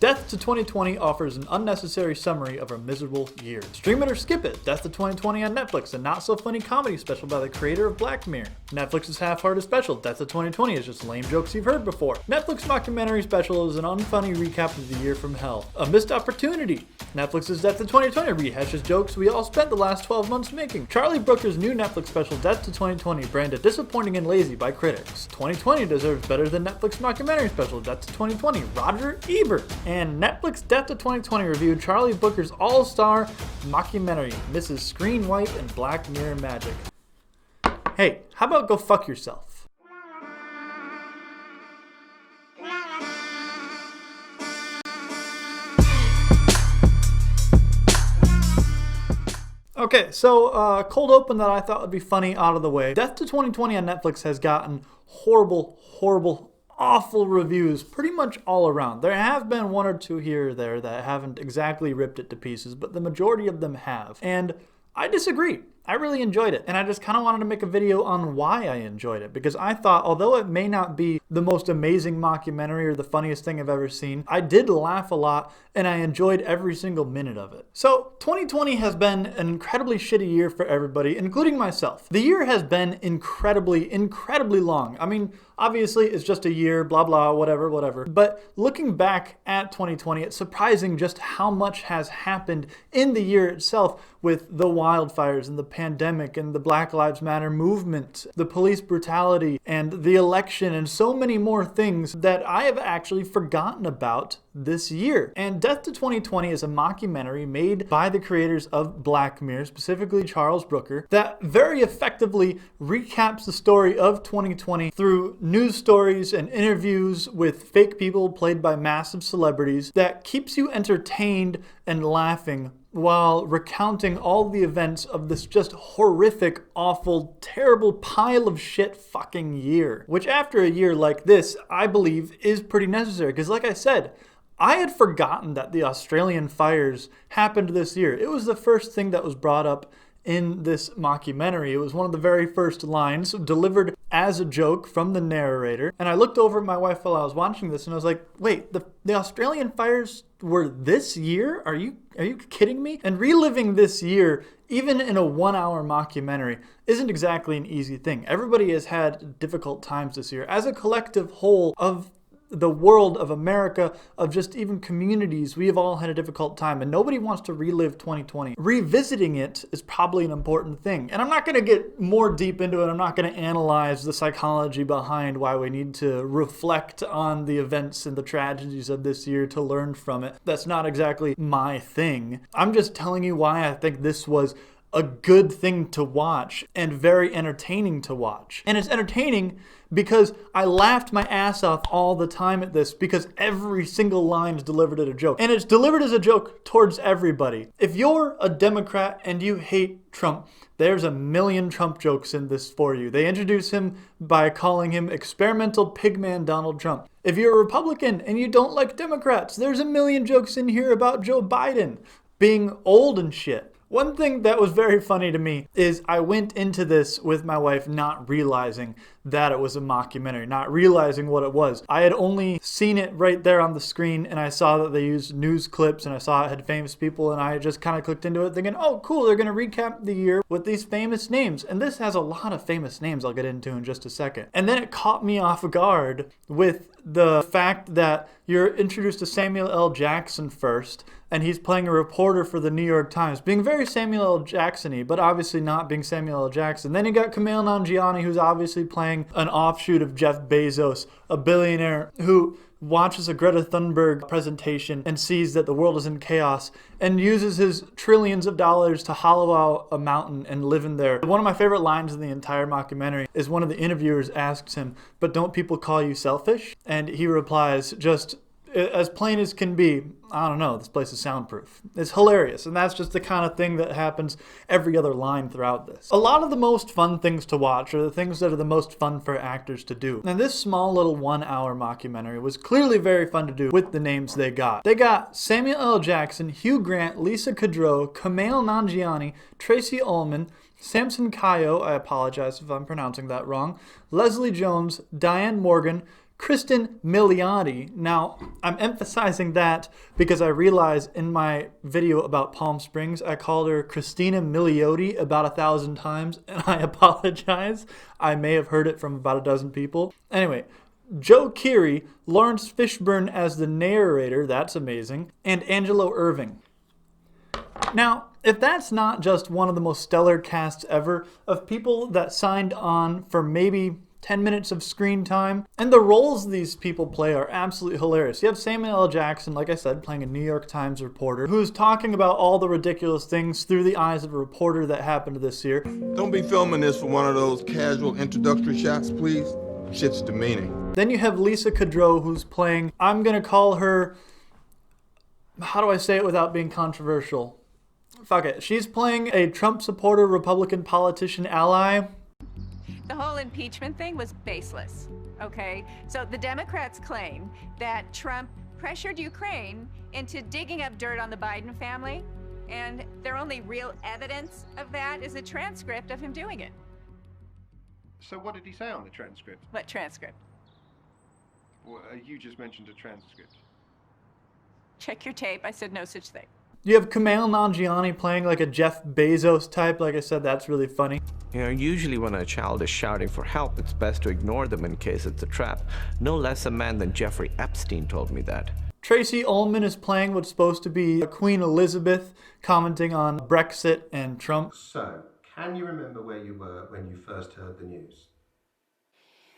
Death to 2020 offers an unnecessary summary of a miserable year. Stream it or skip it. Death to 2020 on Netflix, a not-so-funny comedy special by the creator of Black Mirror. Netflix's half-hearted special, Death to 2020, is just lame jokes you've heard before. Netflix mockumentary special is an unfunny recap of the year from hell. A missed opportunity. Netflix's Death to 2020 rehashes jokes we all spent the last 12 months making. Charlie Brooker's new Netflix special, Death to 2020, branded disappointing and lazy by critics. 2020 deserves better than Netflix mockumentary special, Death to 2020, Roger Ebert. And Netflix Death to 2020 reviewed Charlie Brooker's all-star mockumentary, Mrs. Screen Wipe and Black Mirror Magic. Hey, how about go fuck yourself? Okay, so cold open that I thought would be funny out of the way. Death to 2020 on Netflix has gotten horrible, awful reviews pretty much all around. There have been one or two here or there that haven't exactly ripped it to pieces, but the majority of them have. And I disagree. I really enjoyed it, and I just kind of wanted to make a video on why I enjoyed it, because I thought, although it may not be the most amazing mockumentary or the funniest thing I've ever seen, I did laugh a lot, and I enjoyed every single minute of it. So, 2020 has been an incredibly shitty year for everybody, including myself. The year has been incredibly long. I mean, obviously, it's just a year, blah, blah, whatever. But looking back at 2020, it's surprising just how much has happened in the year itself with the wildfires and the pandemic and the Black Lives Matter movement, the police brutality and the election and so many more things that I have actually forgotten about this year. And Death to 2020 is a mockumentary made by the creators of Black Mirror, specifically Charles Brooker, that very effectively recaps the story of 2020 through news stories and interviews with fake people played by massive celebrities that keeps you entertained and laughing while recounting all the events of this just horrific, awful, terrible pile of shit fucking year. Which after a year like this, I believe is pretty necessary. Because like I said, I had forgotten that the Australian fires happened this year. It was the first thing that was brought up in this mockumentary. It was one of the very first lines delivered as a joke from the narrator. And I looked over at my wife while I was watching this and I was like, wait, the Australian fires were this year? Are you kidding me? And reliving this year, even in a 1-hour mockumentary, isn't exactly an easy thing. Everybody has had difficult times this year. As a collective whole of the world of America, of just even communities, we have all had a difficult time and nobody wants to relive 2020. Revisiting it is probably an important thing. And I'm not going to get more deep into it. I'm not going to analyze the psychology behind why we need to reflect on the events and the tragedies of this year to learn from it. That's not exactly my thing. I'm just telling you why I think this was a good thing to watch and very entertaining to watch. And it's entertaining because I laughed my ass off all the time at this because every single line is delivered as a joke. And it's delivered as a joke towards everybody. If you're a Democrat and you hate Trump, there's a million Trump jokes in this for you. They introduce him by calling him experimental pigman Donald Trump. If you're a Republican and you don't like Democrats, there's a million jokes in here about Joe Biden being old and shit. One thing that was very funny to me is I went into this with my wife not realizing that it was a mockumentary, not realizing what it was. I had only seen it right there on the screen and I saw that they used news clips and I saw it had famous people and I just kind of clicked into it thinking, oh cool, they're going to recap the year with these famous names. And this has a lot of famous names I'll get into in just a second. And then it caught me off guard with the fact that you're introduced to Samuel L. Jackson first, and he's playing a reporter for the New York Times, being very Samuel L. Jackson-y, but obviously not being Samuel L. Jackson. Then you got Kumail Nanjiani, who's obviously playing an offshoot of Jeff Bezos, a billionaire who watches a Greta Thunberg presentation and sees that the world is in chaos and uses his trillions of dollars to hollow out a mountain and live in there. One of my favorite lines in the entire mockumentary is one of the interviewers asks him, but don't people call you selfish? And he replies, just as plain as can be, I don't know, this place is soundproof. It's hilarious, and that's just the kind of thing that happens every other line throughout this. A lot of the most fun things to watch are the things that are the most fun for actors to do. And this small little 1-hour mockumentary was clearly very fun to do with the names they got. They got Samuel L. Jackson, Hugh Grant, Lisa Kudrow, Kumail Nanjiani, Tracy Ullman, Samson Kayo, I apologize if I'm pronouncing that wrong, Leslie Jones, Diane Morgan, Kristen Milioti. Now, I'm emphasizing that because I realized in my video about Palm Springs, I called her Christina Milioti about 1,000 times, and I apologize. I may have heard it from about a dozen people. Anyway, Joe Keery, Lawrence Fishburne as the narrator, that's amazing, and Angelo Irving. Now, if that's not just one of the most stellar casts ever of people that signed on for maybe 10 minutes of screen time, and the roles these people play are absolutely hilarious. You have Samuel L. Jackson, like I said, playing a New York Times reporter who's talking about all the ridiculous things through the eyes of a reporter that happened this year. Don't be filming this for one of those casual introductory shots, please. Shit's demeaning. Then you have Lisa Kudrow, who's playing, I'm gonna call her, how do I say it without being controversial? Fuck it. She's playing a Trump supporter, Republican politician ally. The whole impeachment thing was baseless, okay? So the Democrats claim that Trump pressured Ukraine into digging up dirt on the Biden family, and their only real evidence of that is a transcript of him doing it. So what did he say on the transcript? What transcript? Well, you just mentioned a transcript. Check your tape. I said no such thing. You have Kumail Nanjiani playing like a Jeff Bezos type. Like I said, that's really funny. You know, usually when a child is shouting for help, it's best to ignore them in case it's a trap. No less a man than Jeffrey Epstein told me that. Tracy Ullman is playing what's supposed to be Queen Elizabeth, commenting on Brexit and Trump. So, can you remember where you were when you first heard the news?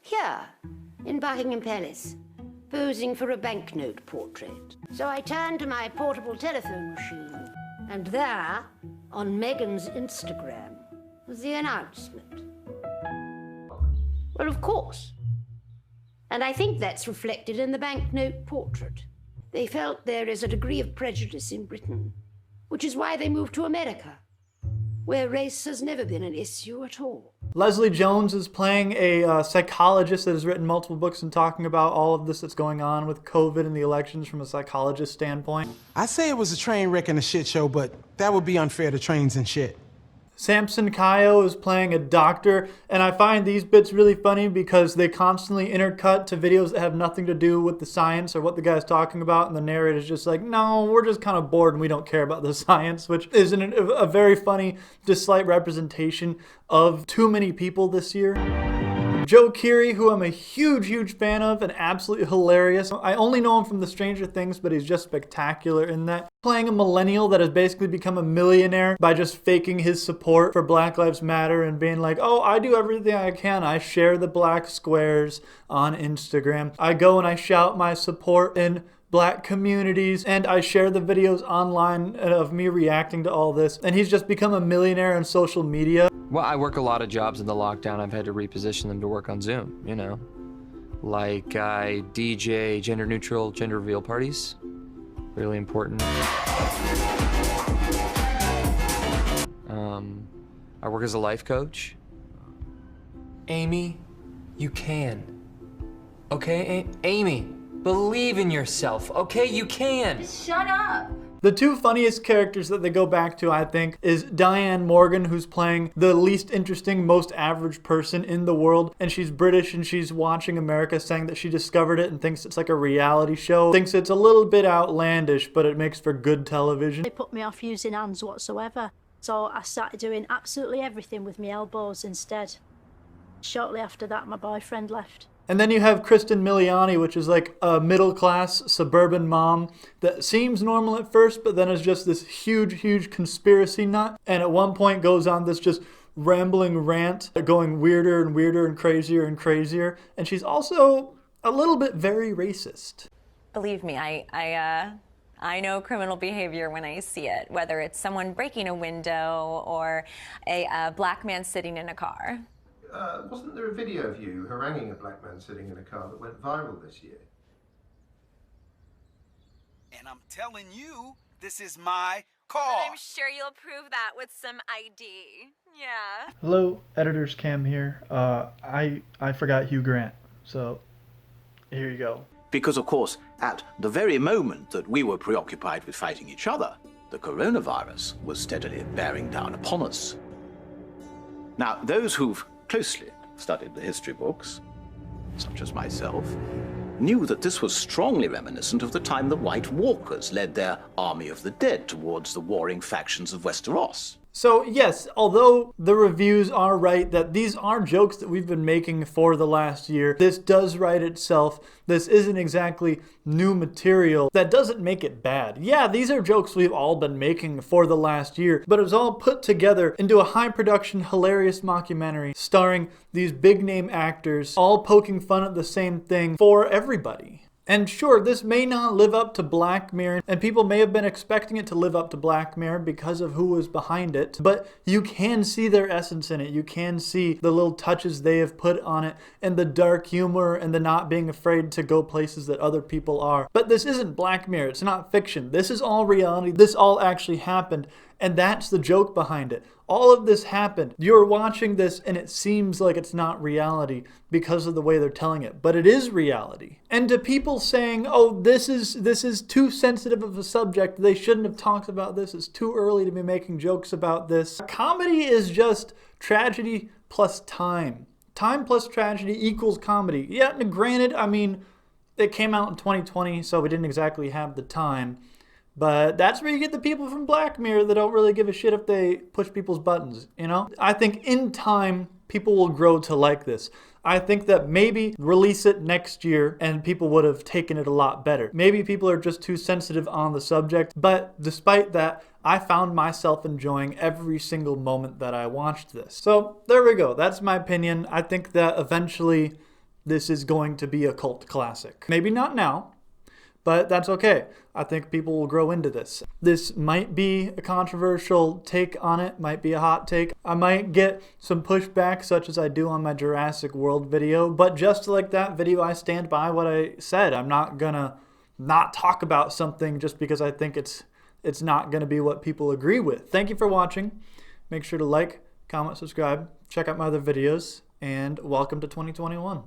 Here, in Buckingham Palace, posing for a banknote portrait. So I turned to my portable telephone machine, and there, on Meghan's Instagram, was the announcement. Well, of course. And I think that's reflected in the banknote portrait. They felt there is a degree of prejudice in Britain, which is why they moved to America, where race has never been an issue at all. Leslie Jones is playing a psychologist that has written multiple books and talking about all of this that's going on with COVID and the elections from a psychologist standpoint. I say it was a train wreck and a shit show, but that would be unfair to trains and shit. Samson Kayo is playing a doctor, and I find these bits really funny because they constantly intercut to videos that have nothing to do with the science or what the guy's talking about, and the narrator's just like, no, we're just kind of bored and we don't care about the science, which is a very funny, just slight representation of too many people this year. Joe Keery, who I'm a huge fan of and absolutely hilarious. I only know him from the Stranger Things, but he's just spectacular in that. Playing a millennial that has basically become a millionaire by just faking his support for Black Lives Matter and being like, oh, I do everything I can. I share the black squares on Instagram. I go and I shout my support in Black communities, and I share the videos online of me reacting to all this. And he's just become a millionaire on social media. Well, I work a lot of jobs in the lockdown. I've had to reposition them to work on Zoom, you know. Like I DJ gender neutral gender reveal parties. Really important. I work as a life coach. Amy, you can. Okay, Amy, believe in yourself, okay? You can. Just shut up. The two funniest characters that they go back to, I think, is Diane Morgan, who's playing the least interesting, most average person in the world. And she's British and she's watching America, saying that she discovered it and thinks it's like a reality show. Thinks it's a little bit outlandish, but it makes for good television. They put me off using hands whatsoever. So I started doing absolutely everything with my elbows instead. Shortly after that, my boyfriend left. And then you have Kristen Milioti, which is like a middle-class suburban mom that seems normal at first, but then is just this huge conspiracy nut. And at one point goes on this just rambling rant, going weirder and weirder and crazier and crazier. And she's also a little bit very racist. Believe me, I know criminal behavior when I see it, whether it's someone breaking a window or a black man sitting in a car. Wasn't there a video of you haranguing a black man sitting in a car that went viral this year? And I'm telling you, this is my car. But I'm sure you'll prove that with some ID. Yeah. Hello, Editor's Cam here. I forgot Hugh Grant, so here you go. Because, of course, at the very moment that we were preoccupied with fighting each other, the coronavirus was steadily bearing down upon us. Now, those who've closely studied the history books such as myself, knew that this was strongly reminiscent of the time the White Walkers led their army of the dead towards the warring factions of Westeros. So yes, although the reviews are right that these are jokes that we've been making for the last year, this does write itself. This isn't exactly new material. That doesn't make it bad. Yeah, these are jokes we've all been making for the last year, but it was all put together into a high production, hilarious mockumentary starring these big name actors, all poking fun at the same thing for everybody. And sure, this may not live up to Black Mirror, and people may have been expecting it to live up to Black Mirror because of who was behind it, but you can see their essence in it. You can see the little touches they have put on it, and the dark humor, and the not being afraid to go places that other people are. But this isn't Black Mirror. It's not fiction. This is all reality. This all actually happened, and that's the joke behind it. All of this happened. You're watching this and it seems like it's not reality because of the way they're telling it, but it is reality. And to people saying, oh, this is too sensitive of a subject, they shouldn't have talked about this, it's too early to be making jokes about this. Comedy is just tragedy plus time. Time plus tragedy equals comedy. Yeah, granted, I mean, it came out in 2020, so we didn't exactly have the time. But that's where you get the people from Black Mirror that don't really give a shit if they push people's buttons, you know? I think in time, people will grow to like this. I think that maybe release it next year and people would have taken it a lot better. Maybe people are just too sensitive on the subject, but despite that, I found myself enjoying every single moment that I watched this. So there we go. That's my opinion. I think that eventually this is going to be a cult classic. Maybe not now, but that's okay. I think people will grow into this. This might be a controversial take on it, might be a hot take. I might get some pushback such as I do on my Jurassic World video, but just like that video, I stand by what I said. I'm not gonna not talk about something just because I think it's not gonna be what people agree with. Thank you for watching. Make sure to like, comment, subscribe, check out my other videos, and welcome to 2021.